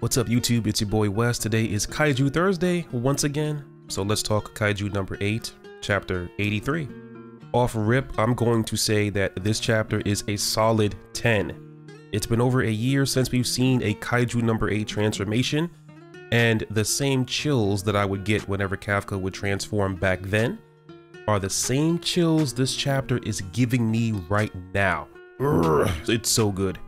What's up YouTube, it's your boy Wes. Today is Kaiju Thursday once again, so let's talk Kaiju number 8, chapter 83. Off rip, I'm going to say that this chapter is a solid 10. It's been over a year since we've seen a Kaiju number 8 transformation, and the same chills that I would get whenever Kafka would transform back then are the same chills this chapter is giving me right now. It's so good.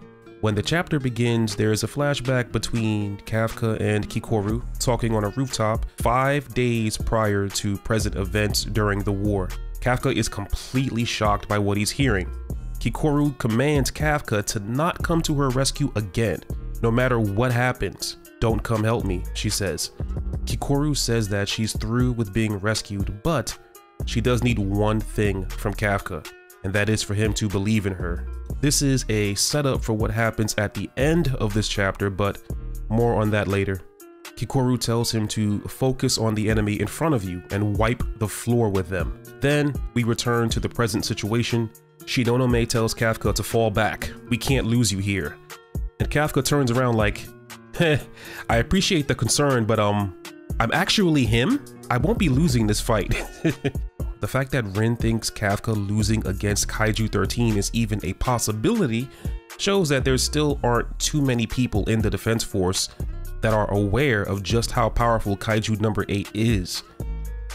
When the chapter begins, there is a flashback between Kafka and Kikoru talking on a rooftop 5 days prior to present events during the war. Kafka is completely shocked by what he's hearing. Kikoru commands Kafka to not come to her rescue again. No matter what happens, don't come help me, she says. Kikoru says that she's through with being rescued, but she does need one thing from Kafka, and that is for him to believe in her. This is a setup for what happens at the end of this chapter, but more on that later. Kikoru tells him to focus on the enemy in front of you and wipe the floor with them. Then we return to the present situation. Shinonome tells Kafka to fall back. We can't lose you here. And Kafka turns around like, I appreciate the concern, but I'm actually him. I won't be losing this fight. The fact that Rin thinks Kafka losing against Kaiju 13 is even a possibility shows that there still aren't too many people in the defense force that are aware of just how powerful Kaiju number 8 is.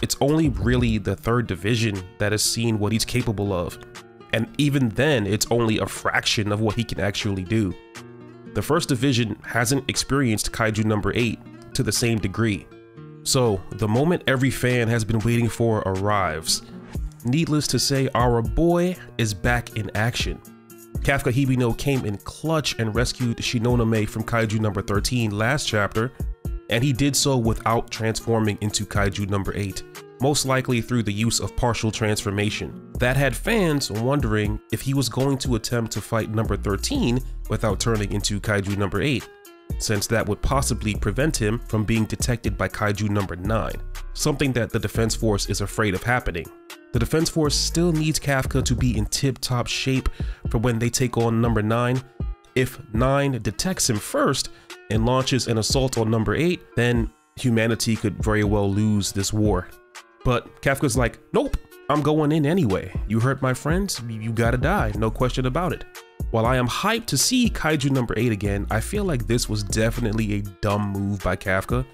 It's only really the 3rd division that has seen what he's capable of, and even then it's only a fraction of what he can actually do. The 1st division hasn't experienced Kaiju number 8 to the same degree. So, the moment every fan has been waiting for arrives. Needless to say, our boy is back in action. Kafka Hibino came in clutch and rescued Shinonome from Kaiju number 13 last chapter, and he did so without transforming into Kaiju number 8, most likely through the use of partial transformation. That had fans wondering if he was going to attempt to fight number 13 without turning into Kaiju number 8. Since that would possibly prevent him from being detected by Kaiju number 9, something that the defense force is afraid of happening. The defense force still needs Kafka to be in tip-top shape for when they take on number 9. If 9 detects him first and launches an assault on number 8, then humanity could very well lose this war. But Kafka's like, nope, I'm going in anyway. You hurt my friends, you gotta die, no question about it. While I am hyped to see Kaiju number 8 again, I feel like this was definitely a dumb move by Kafka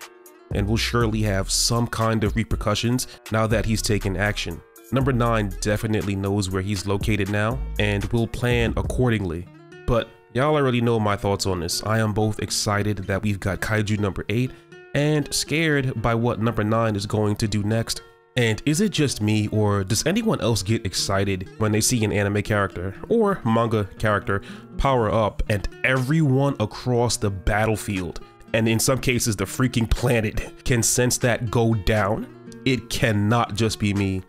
and will surely have some kind of repercussions now that he's taken action. Number 9 definitely knows where he's located now and will plan accordingly. But y'all already know my thoughts on this. I am both excited that we've got Kaiju number 8 and scared by what number 9 is going to do next. And is it just me, or does anyone else get excited when they see an anime character or manga character power up and everyone across the battlefield, and in some cases the freaking planet, can sense that go down? It cannot just be me.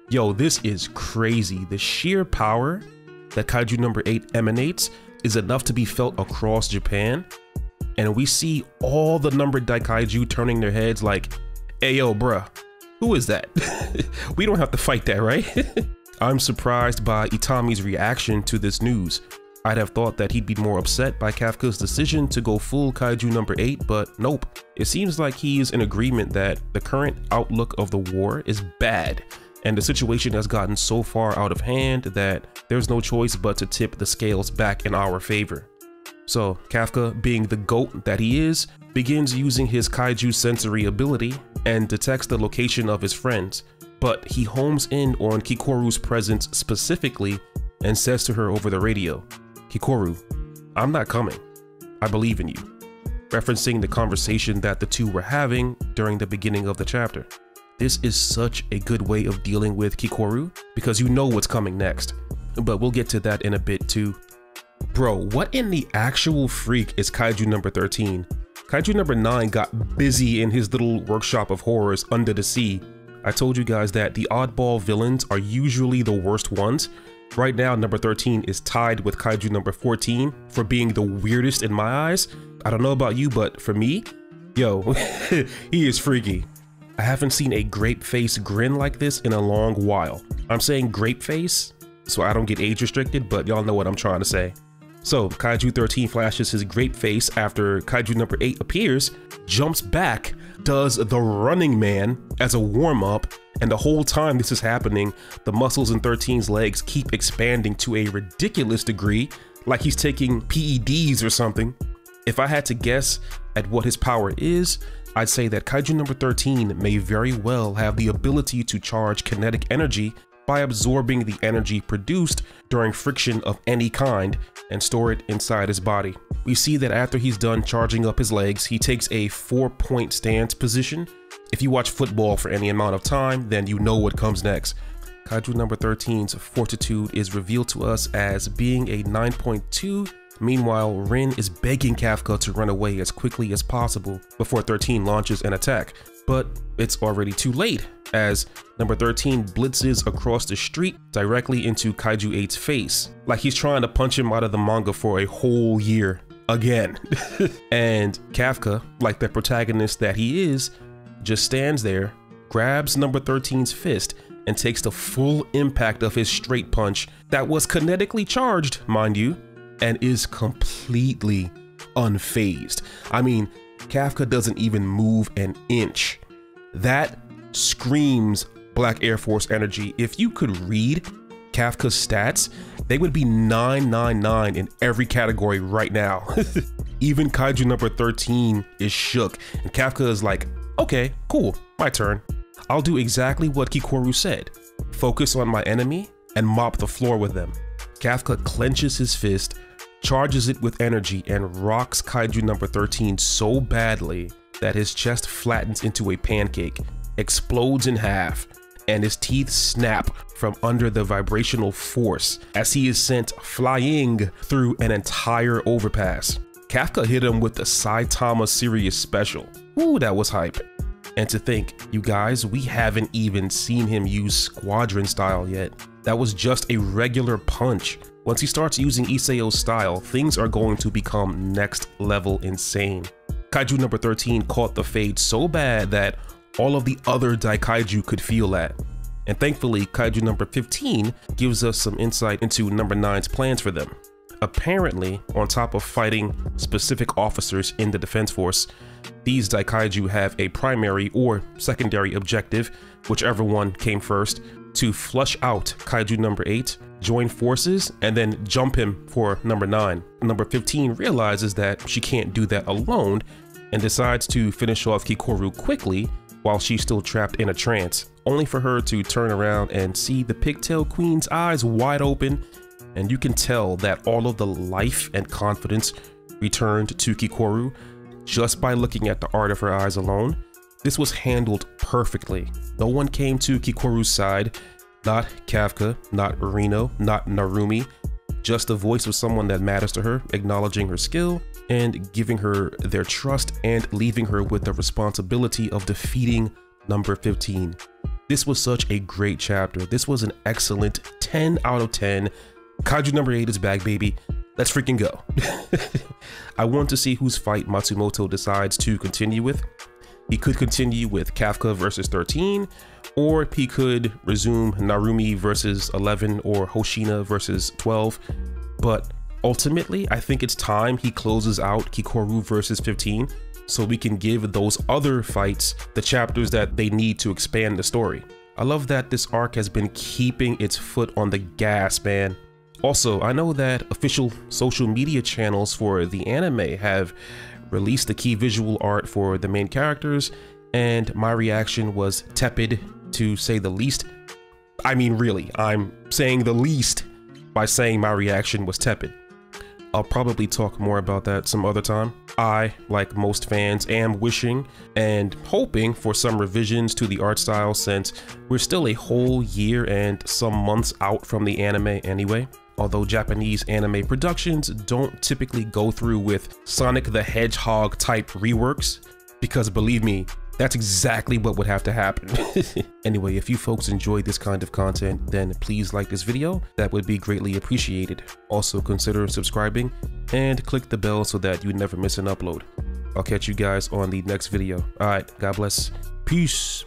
Yo, this is crazy. The sheer power that Kaiju number 8 emanates is enough to be felt across Japan, and we see all the numbered Daikaiju turning their heads like, hey yo bruh, who is that? We don't have to fight that, right? I'm surprised by Itami's reaction to this news. I'd have thought that he'd be more upset by Kafka's decision to go full Kaiju number 8, but nope. It seems like he is in agreement that the current outlook of the war is bad, and the situation has gotten so far out of hand that there's no choice but to tip the scales back in our favor. So Kafka, being the GOAT that he is, begins using his Kaiju sensory ability and detects the location of his friends, but he homes in on Kikoru's presence specifically and says to her over the radio, Kikoru, I'm not coming. I believe in you, referencing the conversation that the two were having during the beginning of the chapter. This is such a good way of dealing with Kikoru because you know what's coming next, but we'll get to that in a bit too. Bro, what in the actual freak is Kaiju number 13? Kaiju number 9 got busy in his little workshop of horrors under the sea. I told you guys that the oddball villains are usually the worst ones. Right now, number 13 is tied with Kaiju number 14 for being the weirdest in my eyes. I don't know about you, but for me, yo, he is freaky. I haven't seen a grape face grin like this in a long while. I'm saying grape face so I don't get age restricted, but y'all know what I'm trying to say. So Kaiju 13 flashes his great face after Kaiju number 8 appears, jumps back, does the running man as a warm-up, and the whole time this is happening, the muscles in 13's legs keep expanding to a ridiculous degree, like he's taking PEDs or something. If I had to guess at what his power is, I'd say that Kaiju number 13 may very well have the ability to charge kinetic energy by absorbing the energy produced during friction of any kind and store it inside his body. We see that after he's done charging up his legs, he takes a 4-point stance position. If you watch football for any amount of time, then you know what comes next. Kaiju number 13's fortitude is revealed to us as being a 9.2. Meanwhile, Rin is begging Kafka to run away as quickly as possible before 13 launches an attack. But it's already too late, as number 13 blitzes across the street directly into Kaiju 8's face, like he's trying to punch him out of the manga for a whole year again. And Kafka, like the protagonist that he is, just stands there, grabs number 13's fist, and takes the full impact of his straight punch that was kinetically charged, mind you, and is completely unfazed. I mean, Kafka doesn't even move an inch. That screams Black Air Force energy. If you could read Kafka's stats, they would be 999 in every category right now. Even Kaiju number 13 is shook, and Kafka is like, okay, cool, my turn. I'll do exactly what Kikoru said. Focus on my enemy and mop the floor with them. Kafka clenches his fist, charges it with energy, and rocks Kaiju number 13 so badly that his chest flattens into a pancake, explodes in half, and his teeth snap from under the vibrational force as he is sent flying through an entire overpass. Kafka hit him with the Saitama Serious Special. Ooh, that was hype. And to think, you guys, we haven't even seen him use Squadron style yet. That was just a regular punch. Once he starts using Isao's style, things are going to become next level insane. Kaiju number 13 caught the fade so bad that all of the other Daikaiju could feel that. And thankfully, Kaiju number 15 gives us some insight into number 9's plans for them. Apparently, on top of fighting specific officers in the Defense Force, these Daikaiju have a primary or secondary objective, whichever one came first, to flush out Kaiju number 8, join forces, and then jump him for number 9. Number 15 realizes that she can't do that alone and decides to finish off Kikoru quickly while she's still trapped in a trance, only for her to turn around and see the Pigtail Queen's eyes wide open, and you can tell that all of the life and confidence returned to Kikoru just by looking at the art of her eyes alone. This was handled perfectly. No one came to Kikoru's side, not Kafka, not Rino, not Narumi, just the voice of someone that matters to her, acknowledging her skill and giving her their trust and leaving her with the responsibility of defeating number 15. This was such a great chapter. This was an excellent 10 out of 10. Kaiju number 8 is back, baby. Let's freaking go. I want to see whose fight Matsumoto decides to continue with. He could continue with Kafka versus 13, or he could resume Narumi versus 11 or Hoshina versus 12. But ultimately, I think it's time he closes out Kikoru versus 15 so we can give those other fights the chapters that they need to expand the story. I love that this arc has been keeping its foot on the gas, man. Also, I know that official social media channels for the anime have released the key visual art for the main characters, and my reaction was tepid, to say the least. I mean, really, I'm saying the least by saying my reaction was tepid. I'll probably talk more about that some other time. I, like most fans, am wishing and hoping for some revisions to the art style, since we're still a whole year and some months out from the anime anyway. Although Japanese anime productions don't typically go through with Sonic the Hedgehog type reworks, because believe me, that's exactly what would have to happen. Anyway, if you folks enjoy this kind of content, then please like this video. That would be greatly appreciated. Also consider subscribing and click the bell so that you never miss an upload. I'll catch you guys on the next video. All right, God bless. Peace.